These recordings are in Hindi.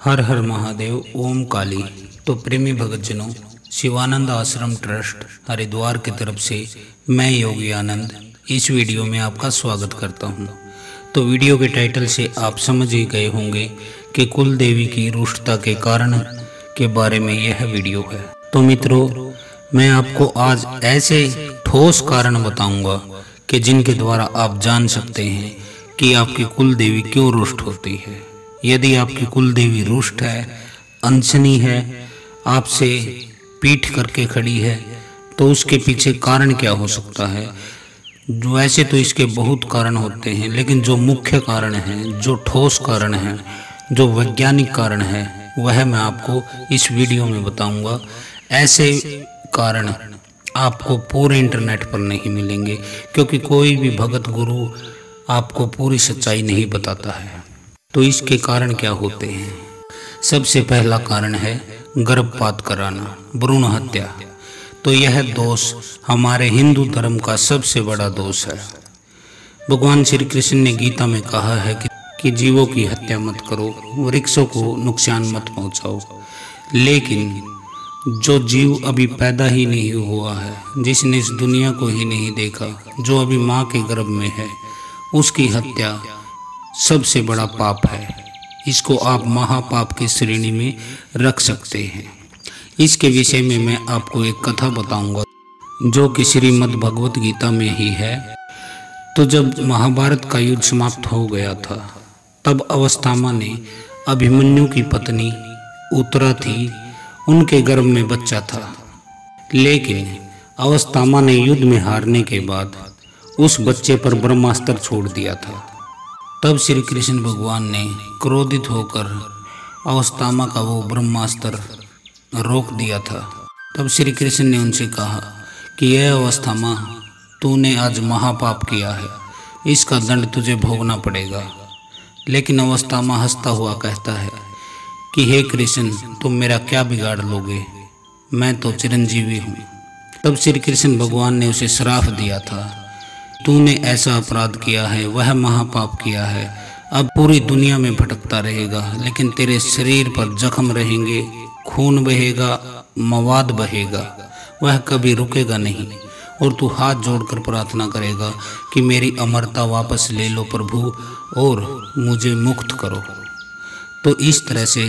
हर हर महादेव ओम काली। तो प्रेमी भगतजनों, शिवानंद आश्रम ट्रस्ट हरिद्वार की तरफ से मैं योगी आनंद इस वीडियो में आपका स्वागत करता हूं। तो वीडियो के टाइटल से आप समझ ही गए होंगे कि कुल देवी की रुष्टता के कारण के बारे में यह वीडियो है। तो मित्रों, मैं आपको आज ऐसे ठोस कारण बताऊंगा कि जिनके द्वारा आप जान सकते हैं कि आपकी कुल देवी क्यों रुष्ट होती है। यदि आपकी कुल देवी रुष्ट है, अनशनी है, आपसे पीठ करके खड़ी है, तो उसके पीछे कारण क्या हो सकता है। वैसे तो इसके बहुत कारण होते हैं, लेकिन जो मुख्य कारण है, जो ठोस कारण है, जो वैज्ञानिक कारण है, वह मैं आपको इस वीडियो में बताऊंगा। ऐसे कारण आपको पूरे इंटरनेट पर नहीं मिलेंगे, क्योंकि कोई भी भगत गुरु आपको पूरी सच्चाई नहीं बताता है। तो इसके कारण क्या होते हैं। सबसे पहला कारण है गर्भपात कराना, भ्रूण हत्या। तो यह दोष हमारे हिंदू धर्म का सबसे बड़ा दोष है। भगवान श्री कृष्ण ने गीता में कहा है कि जीवों की हत्या मत करो, वृक्षों को नुकसान मत पहुंचाओ। लेकिन जो जीव अभी पैदा ही नहीं हुआ है, जिसने इस दुनिया को ही नहीं देखा, जो अभी माँ के गर्भ में है, उसकी हत्या सबसे बड़ा पाप है। इसको आप महापाप की श्रेणी में रख सकते हैं। इसके विषय में मैं आपको एक कथा बताऊंगा, जो कि श्रीमद् भगवत गीता में ही है। तो जब महाभारत का युद्ध समाप्त हो गया था, तब अवस्थामा ने, अभिमन्यु की पत्नी उत्तरा थी, उनके गर्भ में बच्चा था। लेकिन अवस्थामा ने युद्ध में हारने के बाद उस बच्चे पर ब्रह्मास्त्र छोड़ दिया था। तब श्री कृष्ण भगवान ने क्रोधित होकर अवस्थामा का वो ब्रह्मास्त्र रोक दिया था। तब श्री कृष्ण ने उनसे कहा कि यह अवस्थामा, तूने आज महापाप किया है, इसका दंड तुझे भोगना पड़ेगा। लेकिन अवस्थामा हंसता हुआ कहता है कि हे कृष्ण, तुम मेरा क्या बिगाड़ लोगे, मैं तो चिरंजीवी हूँ। तब श्री कृष्ण भगवान ने उसे श्राप दिया था, तूने ऐसा अपराध किया है, वह महापाप किया है, अब पूरी दुनिया में भटकता रहेगा, लेकिन तेरे शरीर पर जख्म रहेंगे, खून बहेगा, मवाद बहेगा, वह कभी रुकेगा नहीं। और तू हाथ जोड़कर प्रार्थना करेगा कि मेरी अमरता वापस ले लो प्रभु, और मुझे मुक्त करो। तो इस तरह से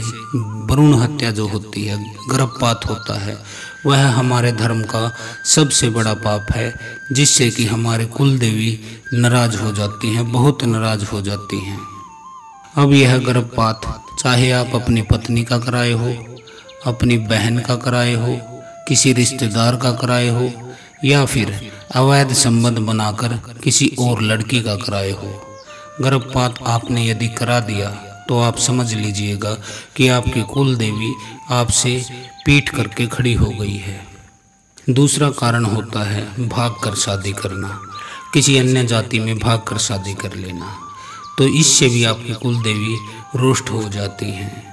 भ्रूण हत्या जो होती है, गर्भपात होता है, वह हमारे धर्म का सबसे बड़ा पाप है, जिससे कि हमारे कुल देवी नाराज हो जाती हैं, बहुत नाराज हो जाती हैं। अब यह गर्भपात चाहे आप अपनी पत्नी का कराए हो, अपनी बहन का कराए हो, किसी रिश्तेदार का कराए हो, या फिर अवैध संबंध बनाकर किसी और लड़की का कराए हो, गर्भपात आपने यदि करा दिया तो आप समझ लीजिएगा कि आपकी कुल देवी आपसे पीठ करके खड़ी हो गई है। दूसरा कारण होता है भागकर शादी करना, किसी अन्य जाति में भागकर शादी कर लेना। तो इससे भी आपकी कुल देवी रुष्ट हो जाती हैं।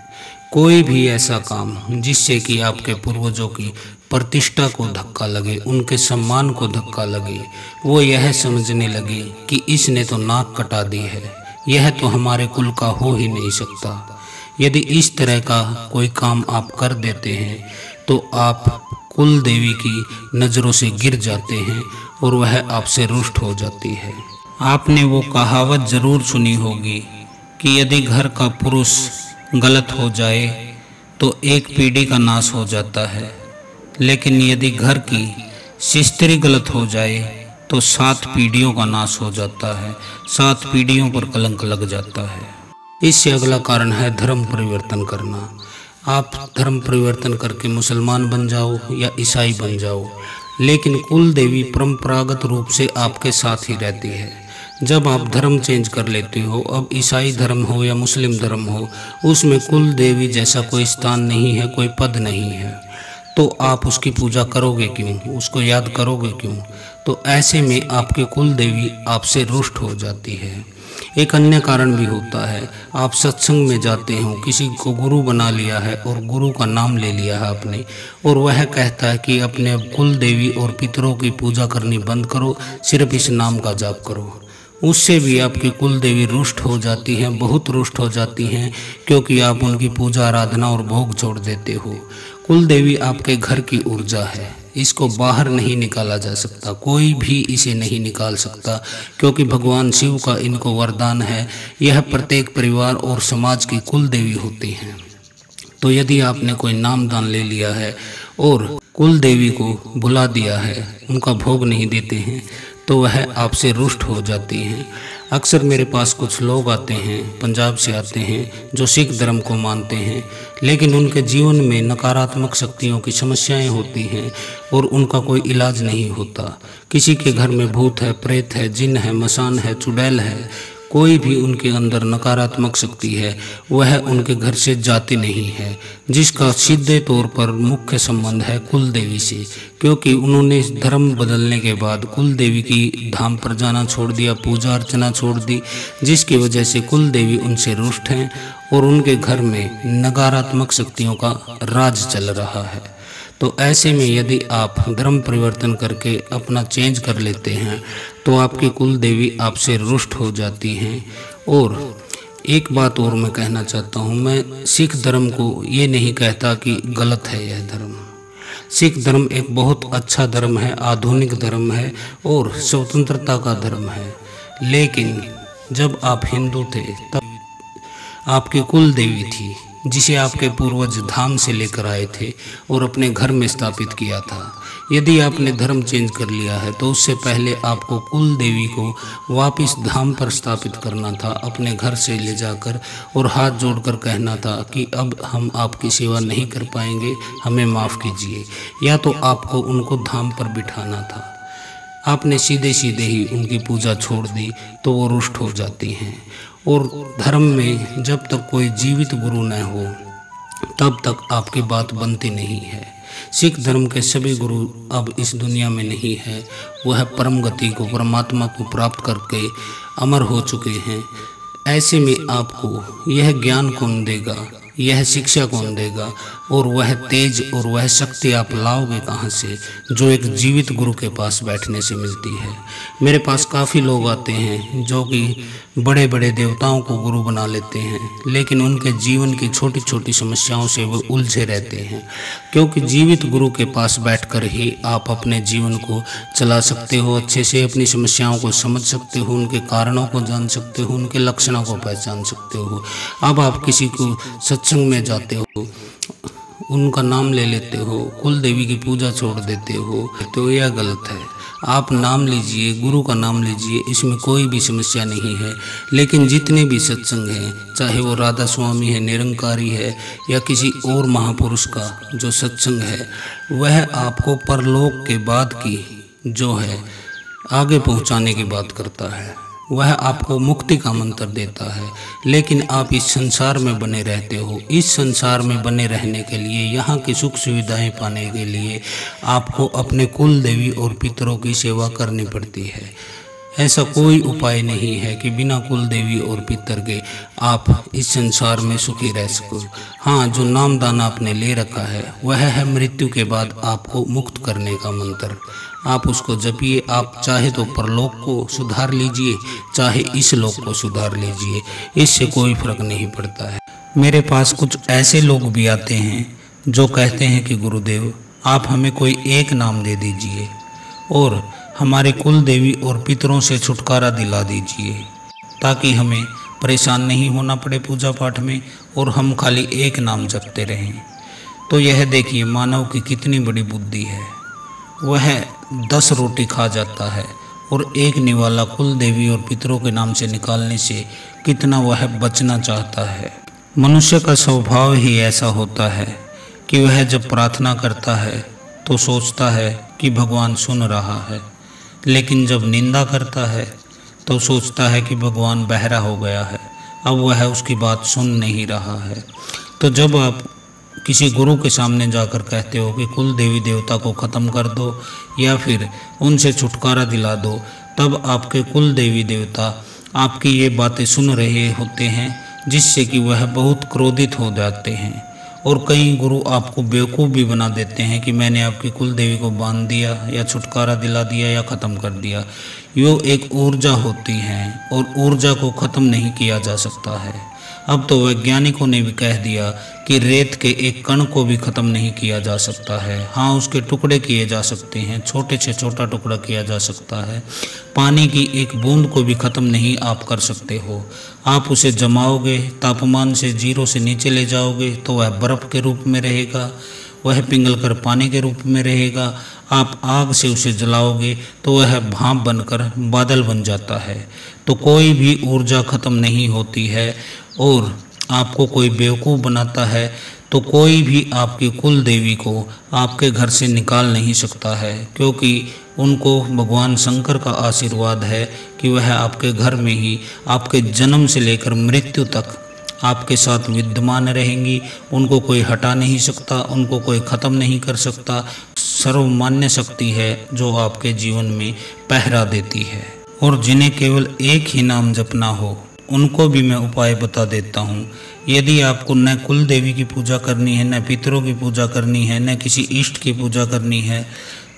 कोई भी ऐसा काम जिससे कि आपके पूर्वजों की प्रतिष्ठा को धक्का लगे, उनके सम्मान को धक्का लगे, वो यह समझने लगे कि इसने तो नाक कटा दी है, यह तो हमारे कुल का हो ही नहीं सकता। यदि इस तरह का कोई काम आप कर देते हैं, तो आप कुल देवी की नज़रों से गिर जाते हैं और वह आपसे रुष्ट हो जाती है। आपने वो कहावत ज़रूर सुनी होगी कि यदि घर का पुरुष गलत हो जाए तो एक पीढ़ी का नाश हो जाता है, लेकिन यदि घर की स्त्री गलत हो जाए तो 7 पीढ़ियों का नाश हो जाता है, 7 पीढ़ियों पर कलंक लग जाता है। इससे अगला कारण है धर्म परिवर्तन करना। आप धर्म परिवर्तन करके मुसलमान बन जाओ या ईसाई बन जाओ, लेकिन कुल देवी परंपरागत रूप से आपके साथ ही रहती है। जब आप धर्म चेंज कर लेते हो, अब ईसाई धर्म हो या मुस्लिम धर्म हो, उसमें कुल देवी जैसा कोई स्थान नहीं है, कोई पद नहीं है, तो आप उसकी पूजा करोगे क्यों, उसको याद करोगे क्यों। तो ऐसे में आपकी कुल देवी आपसे रुष्ट हो जाती है। एक अन्य कारण भी होता है, आप सत्संग में जाते हो, किसी को गुरु बना लिया है और गुरु का नाम ले लिया है आपने, और वह कहता है कि अपने कुल देवी और पितरों की पूजा करनी बंद करो, सिर्फ इस नाम का जाप करो। उससे भी आपकी कुल देवी रुष्ट हो जाती हैं, बहुत रुष्ट हो जाती हैं, क्योंकि आप उनकी पूजा आराधना और भोग छोड़ देते हो। कुल देवी आपके घर की ऊर्जा है, इसको बाहर नहीं निकाला जा सकता, कोई भी इसे नहीं निकाल सकता, क्योंकि भगवान शिव का इनको वरदान है। यह प्रत्येक परिवार और समाज की कुल देवी होती हैं। तो यदि आपने कोई नाम दान ले लिया है और कुल देवी को भुला दिया है, उनका भोग नहीं देते हैं, तो वह आपसे रुष्ट हो जाती हैं। अक्सर मेरे पास कुछ लोग आते हैं, पंजाब से आते हैं, जो सिख धर्म को मानते हैं, लेकिन उनके जीवन में नकारात्मक शक्तियों की समस्याएं होती हैं और उनका कोई इलाज नहीं होता। किसी के घर में भूत है, प्रेत है, जिन है, मसान है, चुड़ैल है, कोई भी उनके अंदर नकारात्मक शक्ति है, वह उनके घर से जाती नहीं है, जिसका सीधे तौर पर मुख्य संबंध है कुल देवी से, क्योंकि उन्होंने धर्म बदलने के बाद कुल देवी की धाम पर जाना छोड़ दिया, पूजा अर्चना छोड़ दी, जिसकी वजह से कुल देवी उनसे रुष्ट हैं और उनके घर में नकारात्मक शक्तियों का राज चल रहा है। तो ऐसे में यदि आप धर्म परिवर्तन करके अपना चेंज कर लेते हैं, तो आपकी कुल देवी आपसे रुष्ट हो जाती हैं। और एक बात और मैं कहना चाहता हूँ, मैं सिख धर्म को ये नहीं कहता कि गलत है यह धर्म। सिख धर्म एक बहुत अच्छा धर्म है, आधुनिक धर्म है और स्वतंत्रता का धर्म है। लेकिन जब आप हिंदू थे तब आपकी कुल देवी थी, जिसे आपके पूर्वज धाम से लेकर आए थे और अपने घर में स्थापित किया था। यदि आपने धर्म चेंज कर लिया है, तो उससे पहले आपको कुल देवी को वापस धाम पर स्थापित करना था, अपने घर से ले जाकर, और हाथ जोड़कर कहना था कि अब हम आपकी सेवा नहीं कर पाएंगे, हमें माफ़ कीजिए। या तो आपको उनको धाम पर बिठाना था। आपने सीधे सीधे ही उनकी पूजा छोड़ दी तो वो रुष्ट हो जाती हैं। और धर्म में जब तक कोई जीवित गुरु न हो, तब तक आपकी बात बनती नहीं है। सिख धर्म के सभी गुरु अब इस दुनिया में नहीं है, वह परम गति को, परमात्मा को प्राप्त करके अमर हो चुके हैं। ऐसे में आपको यह ज्ञान कौन देगा, यह शिक्षा कौन देगा, और वह तेज और वह शक्ति आप लाओगे कहाँ से, जो एक जीवित गुरु के पास बैठने से मिलती है। मेरे पास काफ़ी लोग आते हैं जो कि बड़े बड़े देवताओं को गुरु बना लेते हैं, लेकिन उनके जीवन की छोटी छोटी समस्याओं से वो उलझे रहते हैं, क्योंकि जीवित गुरु के पास बैठकर ही आप अपने जीवन को चला सकते हो, अच्छे से अपनी समस्याओं को समझ सकते हो, उनके कारणों को जान सकते हो, उनके लक्षणों को पहचान सकते हो। अब आप किसी को सत्संग में जाते हो, उनका नाम ले लेते हो, कुल देवी की पूजा छोड़ देते हो, तो यह गलत है। आप नाम लीजिए, गुरु का नाम लीजिए, इसमें कोई भी समस्या नहीं है। लेकिन जितने भी सत्संग हैं, चाहे वो राधा स्वामी है, निरंकारी है, या किसी और महापुरुष का जो सत्संग है, वह आपको परलोक के बाद की जो है आगे पहुंचाने की बात करता है, वह आपको मुक्ति का मंत्र देता है। लेकिन आप इस संसार में बने रहते हो। इस संसार में बने रहने के लिए, यहाँ की सुख सुविधाएं पाने के लिए आपको अपने कुल देवी और पितरों की सेवा करनी पड़ती है। ऐसा कोई उपाय नहीं है कि बिना कुल देवी और पितर के आप इस संसार में सुखी रह सको। हाँ, जो नामदान आपने ले रखा है वह है मृत्यु के बाद आपको मुक्त करने का मंत्र। आप उसको जपिए। आप चाहे तो परलोक को सुधार लीजिए, चाहे इस लोक को सुधार लीजिए, इससे कोई फर्क नहीं पड़ता है। मेरे पास कुछ ऐसे लोग भी आते हैं जो कहते हैं कि गुरुदेव आप हमें कोई एक नाम दे दीजिए और हमारे कुल देवी और पितरों से छुटकारा दिला दीजिए, ताकि हमें परेशान नहीं होना पड़े पूजा पाठ में और हम खाली एक नाम जपते रहें। तो यह देखिए मानव की कितनी बड़ी बुद्धि है। वह 10 रोटी खा जाता है और एक निवाला कुल देवी और पितरों के नाम से निकालने से कितना वह बचना चाहता है। मनुष्य का स्वभाव ही ऐसा होता है कि वह जब प्रार्थना करता है तो सोचता है कि भगवान सुन रहा है, लेकिन जब निंदा करता है तो सोचता है कि भगवान बहरा हो गया है, अब वह उसकी बात सुन नहीं रहा है। तो जब आप किसी गुरु के सामने जाकर कहते हो कि कुल देवी देवता को ख़त्म कर दो या फिर उनसे छुटकारा दिला दो, तब आपके कुल देवी देवता आपकी ये बातें सुन रहे होते हैं, जिससे कि वह बहुत क्रोधित हो जाते हैं और कई गुरु आपको बेवकूफ़ भी बना देते हैं कि मैंने आपकी कुल देवी को बांध दिया या छुटकारा दिला दिया या ख़त्म कर दिया। यो एक ऊर्जा होती है और ऊर्जा को ख़त्म नहीं किया जा सकता है। अब तो वैज्ञानिकों ने भी कह दिया कि रेत के एक कण को भी ख़त्म नहीं किया जा सकता है। हाँ, उसके टुकड़े किए जा सकते हैं, छोटे से छोटा टुकड़ा किया जा सकता है। पानी की एक बूंद को भी ख़त्म नहीं आप कर सकते हो। आप उसे जमाओगे, तापमान से 0 से नीचे ले जाओगे तो वह बर्फ़ के रूप में रहेगा, वह पिघल कर पानी के रूप में रहेगा। आप आग से उसे जलाओगे तो वह भाप बनकर बादल बन जाता है। तो कोई भी ऊर्जा ख़त्म नहीं होती है और आपको कोई बेवकूफ़ बनाता है तो कोई भी आपकी कुल देवी को आपके घर से निकाल नहीं सकता है, क्योंकि उनको भगवान शंकर का आशीर्वाद है कि वह आपके घर में ही आपके जन्म से लेकर मृत्यु तक आपके साथ विद्यमान रहेंगी। उनको कोई हटा नहीं सकता, उनको कोई ख़त्म नहीं कर सकता। सर्वमान्य शक्ति है जो आपके जीवन में पहरा देती है। और जिन्हें केवल एक ही नाम जपना हो उनको भी मैं उपाय बता देता हूँ। यदि आपको न कुल देवी की पूजा करनी है, न पितरों की पूजा करनी है, न किसी इष्ट की पूजा करनी है,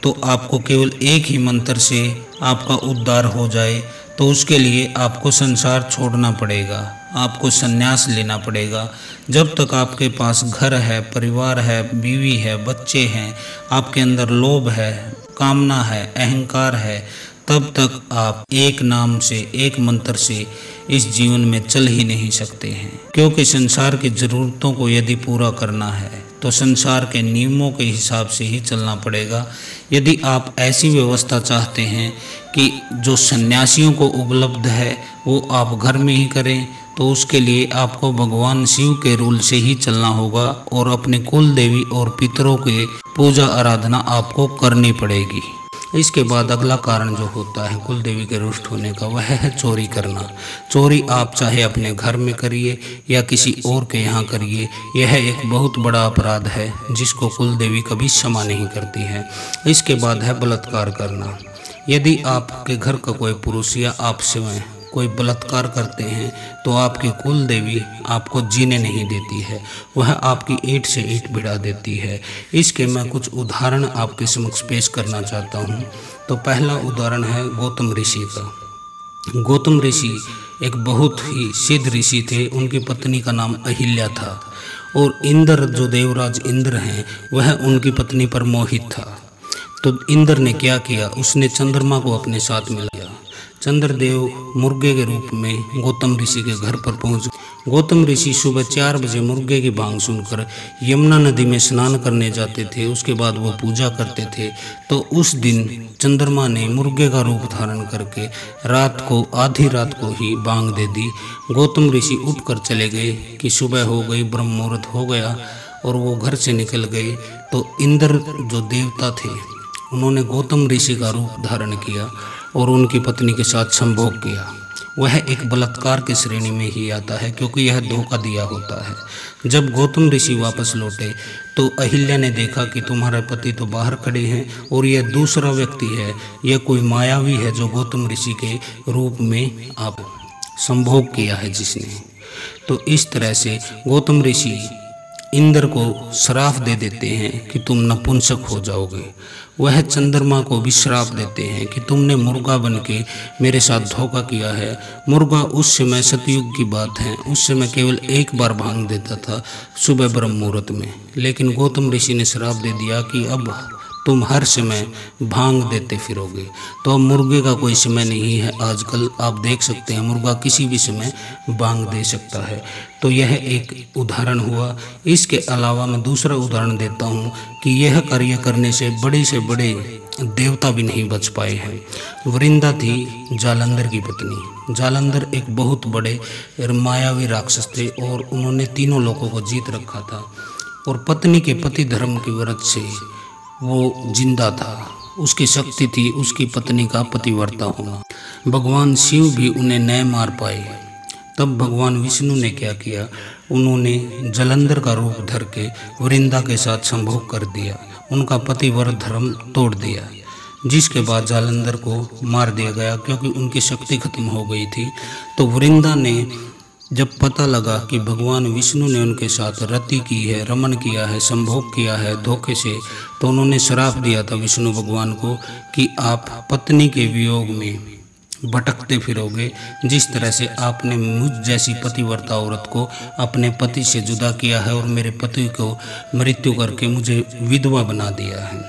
तो आपको केवल एक ही मंत्र से आपका उद्धार हो जाए, तो उसके लिए आपको संसार छोड़ना पड़ेगा, आपको संन्यास लेना पड़ेगा। जब तक आपके पास घर है, परिवार है, बीवी है, बच्चे हैं, आपके अंदर लोभ है, कामना है, अहंकार है, तब तक आप एक नाम से, एक मंत्र से इस जीवन में चल ही नहीं सकते हैं। क्योंकि संसार की ज़रूरतों को यदि पूरा करना है तो संसार के नियमों के हिसाब से ही चलना पड़ेगा। यदि आप ऐसी व्यवस्था चाहते हैं कि जो सन्यासियों को उपलब्ध है वो आप घर में ही करें, तो उसके लिए आपको भगवान शिव के रूल से ही चलना होगा और अपने कुल देवी और पितरों के पूजा आराधना आपको करनी पड़ेगी। इसके बाद अगला कारण जो होता है कुल देवी के रुष्ट होने का, वह है चोरी करना। चोरी आप चाहे अपने घर में करिए या किसी और के यहाँ करिए, यह एक बहुत बड़ा अपराध है जिसको कुल देवी कभी क्षमा नहीं करती है। इसके बाद है बलात्कार करना। यदि आपके घर का कोई पुरुष या आप स्वयं कोई बलात्कार करते हैं तो आपकी कुल देवी आपको जीने नहीं देती है, वह आपकी ईंट से ईंट भिड़ा देती है। इसके मैं कुछ उदाहरण आपके समक्ष पेश करना चाहता हूँ। तो पहला उदाहरण है गौतम ऋषि का। गौतम ऋषि एक बहुत ही सिद्ध ऋषि थे। उनकी पत्नी का नाम अहिल्या था और इंद्र जो देवराज इंद्र हैं वह उनकी पत्नी पर मोहित था। तो इंद्र ने क्या किया, उसने चंद्रमा को अपने साथ मिलाया। चंद्रदेव मुर्गे के रूप में गौतम ऋषि के घर पर पहुंच गए। गौतम ऋषि सुबह 4 बजे मुर्गे की भांग सुनकर यमुना नदी में स्नान करने जाते थे। उसके बाद वो पूजा करते थे। तो उस दिन चंद्रमा ने मुर्गे का रूप धारण करके रात को, आधी रात को ही भांग दे दी। गौतम ऋषि उठकर चले गए कि सुबह हो गई, ब्रह्म मुहूर्त हो गया, और वो घर से निकल गए। तो इंद्र जो देवता थे उन्होंने गौतम ऋषि का रूप धारण किया और उनकी पत्नी के साथ संभोग किया। वह एक बलात्कार की श्रेणी में ही आता है, क्योंकि यह धोखा दिया होता है। जब गौतम ऋषि वापस लौटे तो अहिल्या ने देखा कि तुम्हारे पति तो बाहर खड़े हैं और यह दूसरा व्यक्ति है, यह कोई मायावी है जो गौतम ऋषि के रूप में आप संभोग किया है जिसने। तो इस तरह से गौतम ऋषि इंद्र को श्राप दे देते हैं कि तुम नपुंसक हो जाओगे। वह चंद्रमा को भी श्राप देते हैं कि तुमने मुर्गा बन के मेरे साथ धोखा किया है। मुर्गा उस समय सतयुग की बात है, उस समय केवल एक बार भांग देता था सुबह ब्रह्म मुहूर्त में, लेकिन गौतम ऋषि ने श्राप दे दिया कि अब तुम हर समय भांग देते फिरोगे। तो अब मुर्गे का कोई समय नहीं है। आजकल आप देख सकते हैं मुर्गा किसी भी समय भांग दे सकता है। तो यह एक उदाहरण हुआ। इसके अलावा मैं दूसरा उदाहरण देता हूँ कि यह कार्य करने से बड़े देवता भी नहीं बच पाए हैं। वृंदा थी जालंधर की पत्नी। जालंधर एक बहुत बड़े मायावी राक्षस थे और उन्होंने तीनों लोगों को जीत रखा था और पत्नी के पति धर्म की वजह से वो जिंदा था। उसकी शक्ति थी उसकी पत्नी का पतिव्रता होना। भगवान शिव भी उन्हें न मार पाए। तब भगवान विष्णु ने क्या किया, उन्होंने जालंधर का रूप धर के वृंदा के साथ संभोग कर दिया, उनका पतिव्रत धर्म तोड़ दिया, जिसके बाद जालंधर को मार दिया गया क्योंकि उनकी शक्ति खत्म हो गई थी। तो वृंदा ने जब पता लगा कि भगवान विष्णु ने उनके साथ रति की है, रमन किया है, संभोग किया है धोखे से, तो उन्होंने श्राप दिया था विष्णु भगवान को कि आप पत्नी के वियोग में भटकते फिरोगे। जिस तरह से आपने मुझ जैसी पतिव्रता औरत को अपने पति से जुदा किया है और मेरे पति को मृत्यु करके मुझे विधवा बना दिया है।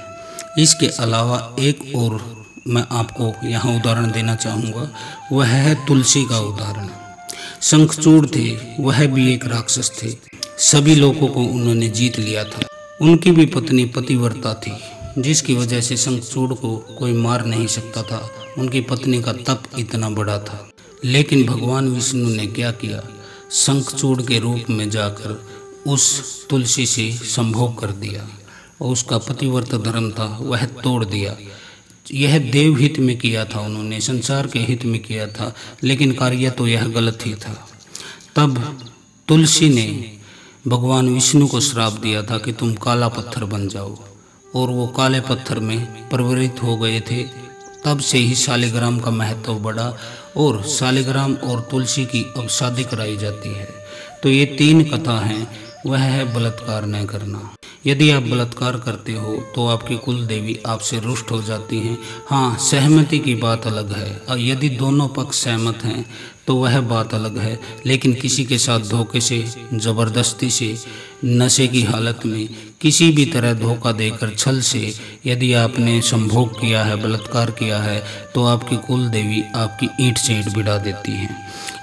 इसके अलावा एक और मैं आपको यहाँ उदाहरण देना चाहूँगा, वह है तुलसी का उदाहरण। शंखचूड़ थे, वह भी एक राक्षस थे। सभी लोगों को उन्होंने जीत लिया था। उनकी भी पत्नी पतिव्रता थी, जिसकी वजह से शंखचूड़ को कोई मार नहीं सकता था। उनकी पत्नी का तप इतना बड़ा था। लेकिन भगवान विष्णु ने क्या किया, शंखचूड़ के रूप में जाकर उस तुलसी से संभोग कर दिया और उसका पतिव्रता धर्म था वह तोड़ दिया। यह देव हित में किया था, उन्होंने संसार के हित में किया था, लेकिन कार्य तो यह गलत ही था। तब तुलसी ने भगवान विष्णु को श्राप दिया था कि तुम काला पत्थर बन जाओ, और वो काले पत्थर में परिवर्तित हो गए थे। तब से ही शालिग्राम का महत्व बढ़ा और शालिग्राम और तुलसी की अब शादी कराई जाती है। तो ये 3 कथा हैं। वह है बलात्कार न करना। यदि आप बलात्कार करते हो तो आपकी कुल देवी आपसे रुष्ट हो जाती हैं। हाँ, सहमति की बात अलग है, और यदि दोनों पक्ष सहमत हैं तो वह बात अलग है। लेकिन किसी के साथ धोखे से, ज़बरदस्ती से, नशे की हालत में, किसी भी तरह धोखा देकर, छल से यदि आपने संभोग किया है, बलात्कार किया है, तो आपकी कुल देवी आपकी ईंट से ईंट भिड़ा देती हैं।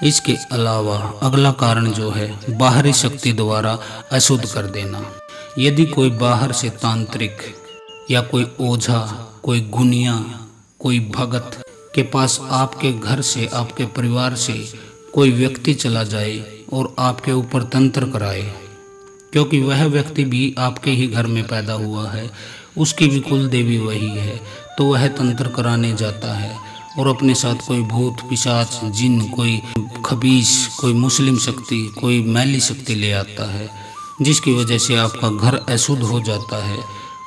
इसके अलावा अगला कारण जो है, बाहरी शक्ति द्वारा अशुद्ध कर देना। यदि कोई बाहर से तांत्रिक या कोई ओझा, कोई गुनिया, कोई भगत के पास आपके घर से, आपके परिवार से कोई व्यक्ति चला जाए और आपके ऊपर तंत्र कराए, क्योंकि वह व्यक्ति भी आपके ही घर में पैदा हुआ है, उसकी भी कुल देवी वही है, तो वह तंत्र कराने जाता है और अपने साथ कोई भूत, पिशाच, जिन, कोई खबीस, कोई मुस्लिम शक्ति, कोई मैली शक्ति ले आता है, जिसकी वजह से आपका घर अशुद्ध हो जाता है।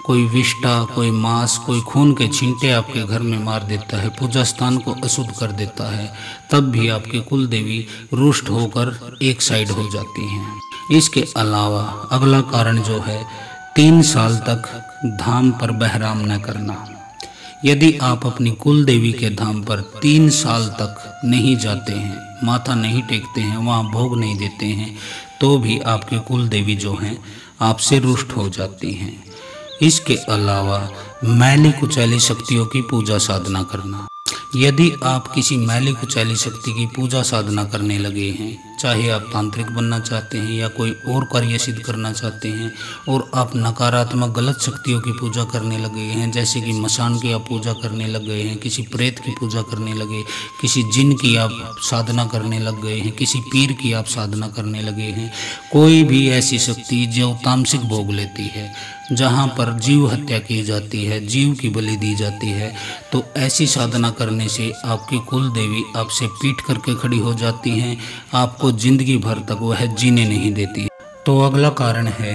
कोई विष्ठा, कोई मांस, कोई खून के छींटे आपके घर में मार देता है, पूजा स्थान को अशुद्ध कर देता है। तब भी आपकी कुल देवी रुष्ट होकर एक साइड हो जाती हैं। इसके अलावा अगला कारण जो है, 3 साल तक धाम पर बहराम न करना। यदि आप अपनी कुल देवी के धाम पर 3 साल तक नहीं जाते हैं, माथा नहीं टेकते हैं, वहाँ भोग नहीं देते हैं, तो भी आपकी कुल देवी जो हैं आपसे रुष्ट हो जाती हैं। इसके अलावा मैली कुचैली शक्तियों की पूजा साधना करना। यदि आप किसी मैली कुचैली शक्ति की पूजा साधना करने लगे हैं, चाहे आप तांत्रिक बनना चाहते हैं या कोई और कार्य सिद्ध करना चाहते हैं, और आप नकारात्मक गलत शक्तियों की पूजा करने लगे हैं, जैसे कि मसान की आप पूजा करने लग गए हैं, किसी प्रेत की पूजा करने लगे, किसी जिन की आप साधना करने लग गए हैं, किसी पीर की आप साधना करने लगे हैं, कोई भी ऐसी शक्ति जो तामसिक भोग लेती है, जहाँ पर जीव हत्या की जाती है, जीव की बलि दी जाती है, तो ऐसी साधना करने से आपकी कुल देवी आपसे पीट करके खड़ी हो जाती हैं, आपको जिंदगी भर तक वह जीने नहीं देती। तो अगला कारण है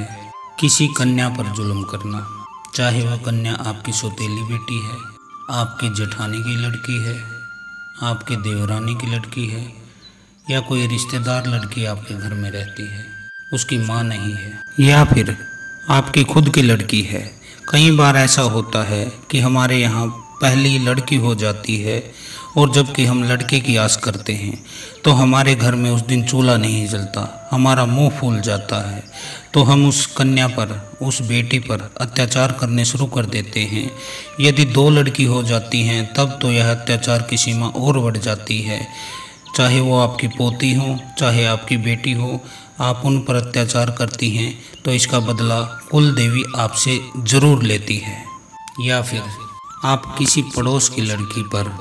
किसी कन्या पर जुल्म करना। चाहे वह कन्या आपकी सौतेली बेटी है, आपकी जेठानी की लड़की है, आपके देवरानी की लड़की है, या कोई रिश्तेदार लड़की आपके घर में रहती है, उसकी माँ नहीं है, या फिर आपकी खुद की लड़की है। कई बार ऐसा होता है कि हमारे यहाँ पहली लड़की हो जाती है, और जबकि हम लड़के की आस करते हैं तो हमारे घर में उस दिन चूल्हा नहीं जलता, हमारा मुंह फूल जाता है, तो हम उस कन्या पर, उस बेटी पर अत्याचार करने शुरू कर देते हैं। यदि 2 लड़की हो जाती हैं तब तो यह अत्याचार की सीमा और बढ़ जाती है। चाहे वो आपकी पोती हो, चाहे आपकी बेटी हो, आप उन पर अत्याचार करती हैं तो इसका बदला कुल देवी आपसे ज़रूर लेती है। या फिर आप किसी पड़ोस की लड़की पर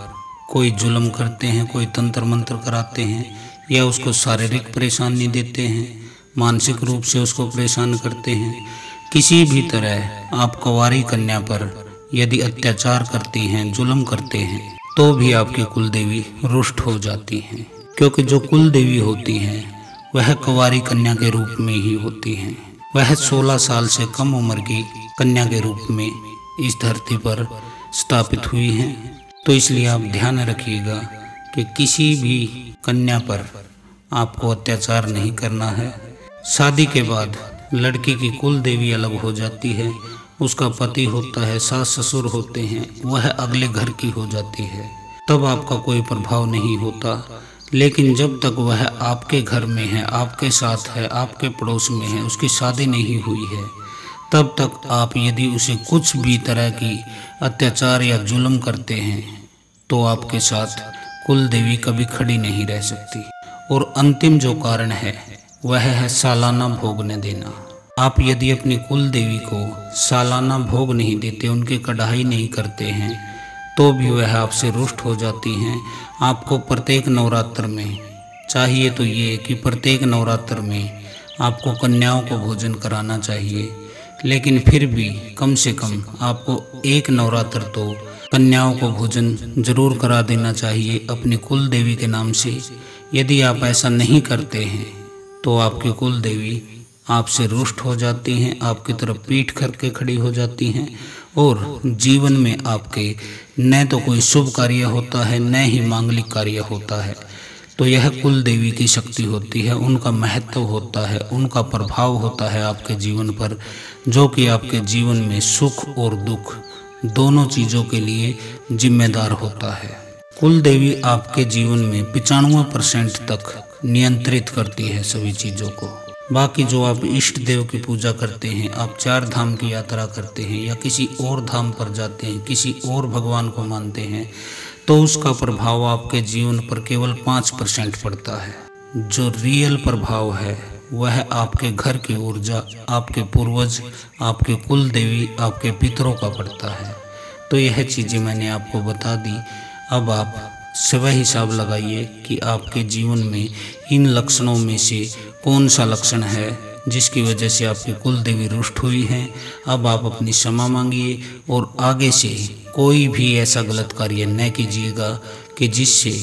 कोई जुल्म करते हैं, कोई तंत्र मंत्र कराते हैं, या उसको शारीरिक परेशानी देते हैं, मानसिक रूप से उसको परेशान करते हैं। किसी भी तरह आप कुंवारी कन्या पर यदि अत्याचार करती हैं, जुल्म करते हैं, तो भी आपकी कुल देवी रुष्ट हो जाती हैं, क्योंकि जो कुल देवी होती हैं वह कुंवारी कन्या के रूप में ही होती हैं। वह 16 साल से कम उम्र की कन्या के रूप में इस धरती पर स्थापित हुई हैं। तो इसलिए आप ध्यान रखिएगा कि किसी भी कन्या पर आपको अत्याचार नहीं करना है। शादी के बाद लड़की की कुल देवी अलग हो जाती है, उसका पति होता है, सास ससुर होते हैं, वह अगले घर की हो जाती है, तब आपका कोई प्रभाव नहीं होता। लेकिन जब तक वह आपके घर में है, आपके साथ है, आपके पड़ोस में है, उसकी शादी नहीं हुई है, तब तक आप यदि उसे कुछ भी तरह की अत्याचार या जुल्म करते हैं तो आपके साथ कुल देवी कभी खड़ी नहीं रह सकती। और अंतिम जो कारण है वह है सालाना भोग न देना। आप यदि अपनी कुल देवी को सालाना भोग नहीं देते, उनके कढ़ाई नहीं करते हैं, तो भी वह आपसे रुष्ट हो जाती हैं। आपको प्रत्येक नवरात्र में चाहिए तो ये कि प्रत्येक नवरात्र में आपको कन्याओं को भोजन कराना चाहिए, लेकिन फिर भी कम से कम आपको एक नवरात्र तो कन्याओं को भोजन जरूर करा देना चाहिए अपनी कुल देवी के नाम से। यदि आप ऐसा नहीं करते हैं तो आपकी कुल देवी आपसे रुष्ट हो जाती हैं, आपकी तरफ पीठ करके खड़ी हो जाती हैं और जीवन में आपके न तो कोई शुभ कार्य होता है, न ही मांगलिक कार्य होता है। तो यह कुल देवी की शक्ति होती है, उनका महत्व होता है, उनका प्रभाव होता है आपके जीवन पर, जो कि आपके जीवन में सुख और दुख दोनों चीज़ों के लिए जिम्मेदार होता है। कुल देवी आपके जीवन में 95% तक नियंत्रित करती है सभी चीज़ों को। बाकी जो आप इष्ट देव की पूजा करते हैं, आप 4 धाम की यात्रा करते हैं या किसी और धाम पर जाते हैं, किसी और भगवान को मानते हैं, तो उसका प्रभाव आपके जीवन पर केवल 5% पड़ता है। जो रियल प्रभाव है वह आपके घर की ऊर्जा, आपके पूर्वज, आपके कुल देवी, आपके पितरों का पड़ता है। तो यह चीज़ें मैंने आपको बता दी। अब आप स्वयं हिसाब लगाइए कि आपके जीवन में इन लक्षणों में से कौन सा लक्षण है जिसकी वजह से आपकी कुल देवी रुष्ट हुई है। अब आप अपनी क्षमा मांगिए और आगे से कोई भी ऐसा गलत कार्य न कीजिएगा कि जिससे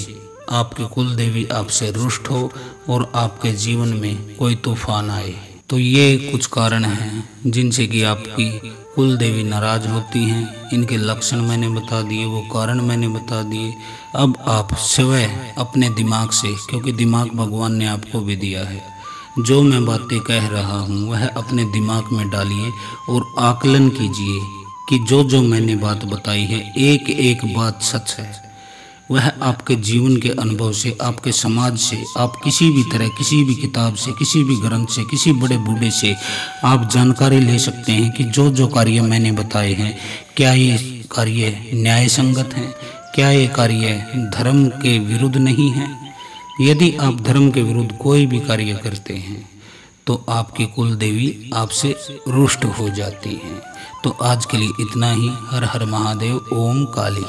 आपकी कुल देवी आपसे रुष्ट हो और आपके जीवन में कोई तूफान आए। तो ये कुछ कारण हैं जिनसे कि आपकी कुल देवी नाराज होती हैं। इनके लक्षण मैंने बता दिए, वो कारण मैंने बता दिए। अब आप स्वयं अपने दिमाग से, क्योंकि दिमाग भगवान ने आपको भी दिया है, जो मैं बातें कह रहा हूँ वह अपने दिमाग में डालिए और आकलन कीजिए कि जो जो मैंने बात बताई है, एक एक बात सच है। वह आपके जीवन के अनुभव से, आपके समाज से, आप किसी भी तरह, किसी भी किताब से, किसी भी ग्रंथ से, किसी बड़े बूढ़े से आप जानकारी ले सकते हैं कि जो जो कार्य मैंने बताए हैं, क्या ये कार्य न्याय संगत हैं, क्या ये कार्य धर्म के विरुद्ध नहीं है। यदि आप धर्म के विरुद्ध कोई भी कार्य करते हैं तो आपकी कुल देवी आपसे रुष्ट हो जाती हैं। तो आज के लिए इतना ही। हर हर महादेव। ओम काली।